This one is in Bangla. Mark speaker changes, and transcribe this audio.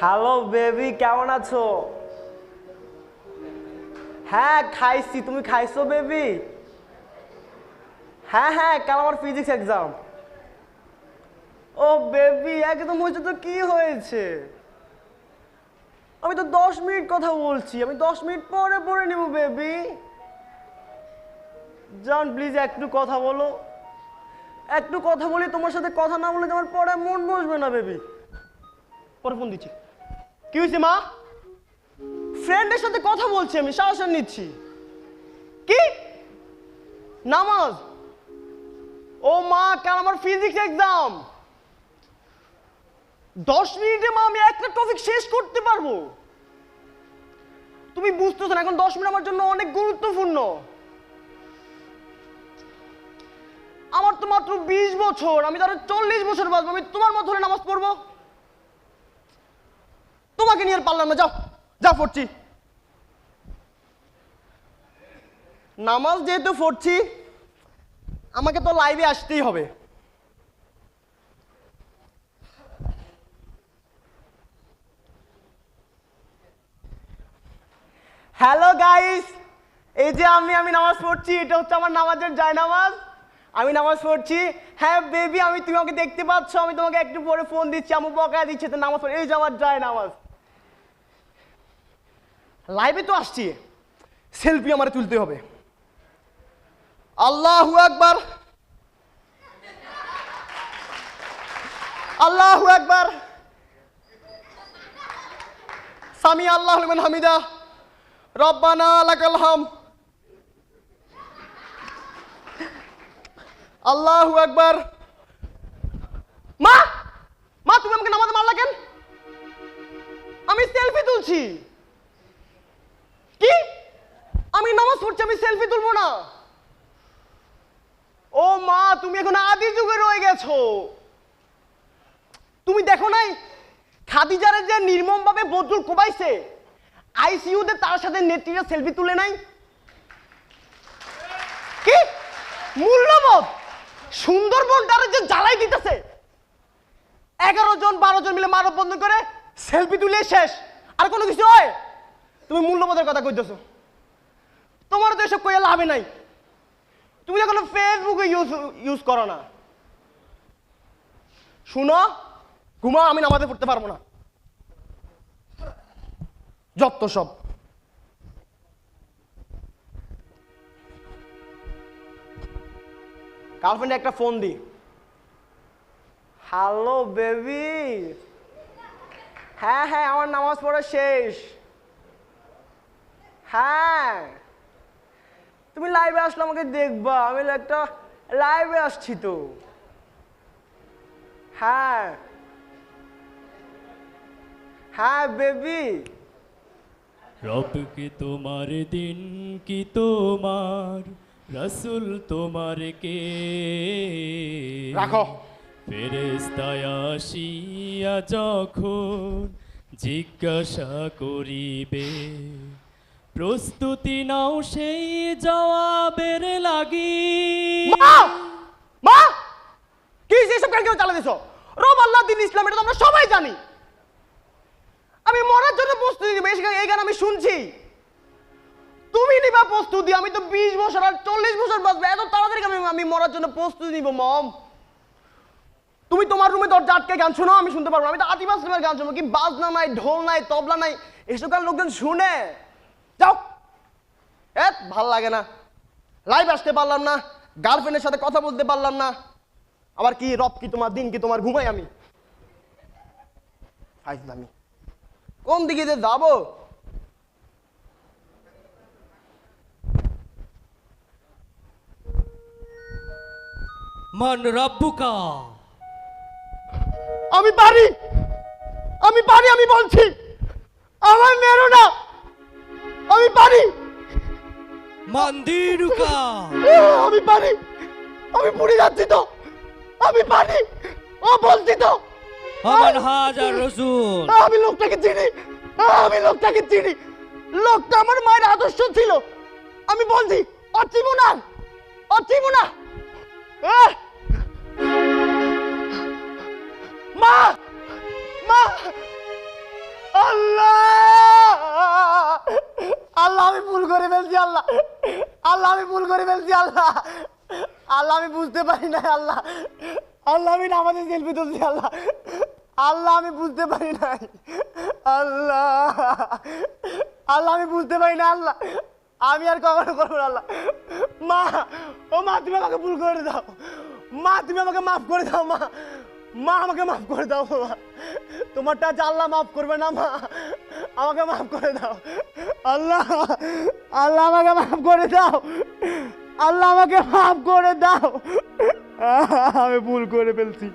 Speaker 1: হ্যালো বেবি, কেমন আছো? হ্যাঁ খাইছি, তুমি খাইছো বেবি? হ্যাঁ হ্যাঁ, কাল আমার ফিজিক্স এক্সাম। ও বেবি, একদম হয়েছে তো কি হয়েছে? আমি তো 10 মিনিট কথা বলছি, আমি 10 মিনিট পরে পরে নেব বেবি। জান প্লিজ একটু কথা বলো, একটু কথা বলি। তোমার সাথে কথা না বলে আমার পড়ায় মন বসবে না বেবি। পরে ফোন দিচ্ছি। কি হয়েছে মা? ফ্রেন্ডের সাথে কথা বলছি, আমি শাসন নিচ্ছি। কি নামাজ? ও মা, কাল আমার ফিজিক্স এক্সাম। 10 মিনিটে মা আমি একটা টপিক শেষ করতে পারবো? তুমি বুঝতেছো না, এখন 10 মিনিট আমার জন্য অনেক গুরুত্বপূর্ণ। আমার তো মাত্র 20 বছর, আমি তাহলে 40 বছর বাঁচবো। আমি তোমার মতো হলে নামাজ পড়বো? তোমাকে নিয়ে আর পারলাম না, যাও যাও পড়ছি। নামাজ যেহেতু পড়ছি, আমাকে তো লাইভে আসতেই হবে। হ্যালো গাইস, এই যে আমি নামাজ পড়ছি। এটা হচ্ছে আমার নামাজের জায়নামাজ। আমি নামাজ পড়ছি। হ্যাঁ বেবি, তুমি আমাকে দেখতে পাচ্ছ? আমি তোমাকে একটু পরে ফোন দিচ্ছি, আমি বকা দিচ্ছে তো নামাজ পড়ি। এই যে আমার জায়নামাজ। লাইভে তো আসছি, সেলফি আমার তুলতে হবে। আল্লাহু আকবার, আল্লাহু আকবার, সামি আল্লাহু লিমান হামিদা, রব্বানা লাকাল হাম, আল্লাহু আকবার। মা, মা তুমি আমাকে নামাজে মারলা কেন? আমি সেলফি তুলছি। কি? আমি নামাজ পড়ছি, আমি সেলফি তুলবো না? ও মা, তুমি এখন আদি যুগে রয়ে গেছো। তুমি দেখো নাই খাদিজারে যে নির্মম ভাবে বদরুল কোবাইছে, আইসিইউতে তার সাথে নেত্রীরা সেলফি তুলে নাই? কি মূল্যবোধ! সুন্দরবনটারে যে জ্বালাই দিতেছে, 11 জন 12 জন মিলে মানববন্ধন করে সেলফি তুলে শেষ, আর কোনো কিছু হয়? তুমি মূল্যবোধের কথা কইতেছো? তোমার তো এসব কইয়া লাভে নাই। তুমি এখন ফেসবুকে ইউজ করো না। শুনো, ঘুমাও, আমি নামাজে পড়তে পারবো না। যত সব। গার্লফ্রেন্ডে একটা ফোন দি। Hello baby. হ্যাঁ হ্যাঁ, আমার নামাজ পড়া শেষ। হ্যাঁ, তুমি লাইভে আসলে আমাকে দেখবা, আমি একটা লাইভে আসছি তো। হ্যাঁ হ্যাঁ বেবি।
Speaker 2: রব কি তোমার দিন কি তোমার রসুল তোমার কে
Speaker 1: রাখো।
Speaker 2: ফেরেশতায় আসিয়া যখন জিজ্ঞাসা করিবে, প্রস্তুতি নাও সেই জবাবের লাগি।
Speaker 1: মা, মা কি এসব কেন কেউ চালা দিছো? রব আল্লাহ দিন ইসলাম, এটা তো আমরা সবাই জানি। আমি মরার জন্য প্রস্তুতি নিব, এই গান আমি শুনছি। তুমি নিবা প্রস্তুতি, আমি তো 20 বছর আর 40 বছর বাঁচবো। এত তাড়াতাড়ি আমি মরার জন্য প্রস্তুতি নিব মম? তুমি তোমার রুমে দরজা আটকে গান শোনো, আমি শুনতে পারবো? আমি তো আতিফ আসলামের গান শুনবো। কি বাজনা নাই, ঢোল নাই, তবলা নাই, এসব গান লোকজন শুনে। যাও, ভাল লাগে না। লাইভ আসতে পারলাম না, গার্লফ্রেন্ডের সাথে কথা বলতে পারলাম না। আবার কি রব কি তোমার, দিন কি তোমার, ঘুমাই আমি। ফাইজলামি, কোন দিকে যে যাবো?
Speaker 2: মান রাব্বুকা।
Speaker 1: আমি পারি, আমি পারি, আমি বলছি। আমার মেরো না, আমি পারি।
Speaker 2: মন্দিরুকা।
Speaker 1: আমি পারি, আমি পুড়ে যাচ্ছি তো। আমি পারি, ও বলছি তো।
Speaker 2: আমান হাজার রসুল।
Speaker 1: আমি লোকটাকে চিনি, আমি লোকটাকে চিনি। লোকটা আমার মায়ের আদর্শ ছিল। আমি বলছি, অচিব না, অচিব না। মা, মা, আল্লাহ আমি ভুল করে ফেলছি আল্লাহ, আল্লাহ আমি ভুল করে ফেলছি আল্লাহ, আল্লাহ আমি বুঝতে পারি না আল্লাহ, আল্লাহ আমি নামাজে সেলফি তুলছি আল্লাহ, আল্লাহ আমি বুঝতে পারি নাই আল্লাহ, আল্লাহ আমি বুঝতে পারি না আল্লাহ, আমি আর কখনো করবো না আল্লাহ। মা, ও মা তুমি আমাকে ভুল করে দাও, মা তুমি আমাকে মাফ করে দাও, মা মা আমাকে মাফ করে দাও, মা তোমারটা যে আল্লাহ মাফ করবে না, মা আমাকে মাফ করে দাও আল্লাহ, আল্লাহ আমাকে মাফ করে দাও, আল্লাহ আমাকে মাফ করে দাও, আমি ভুল করে ফেলছি।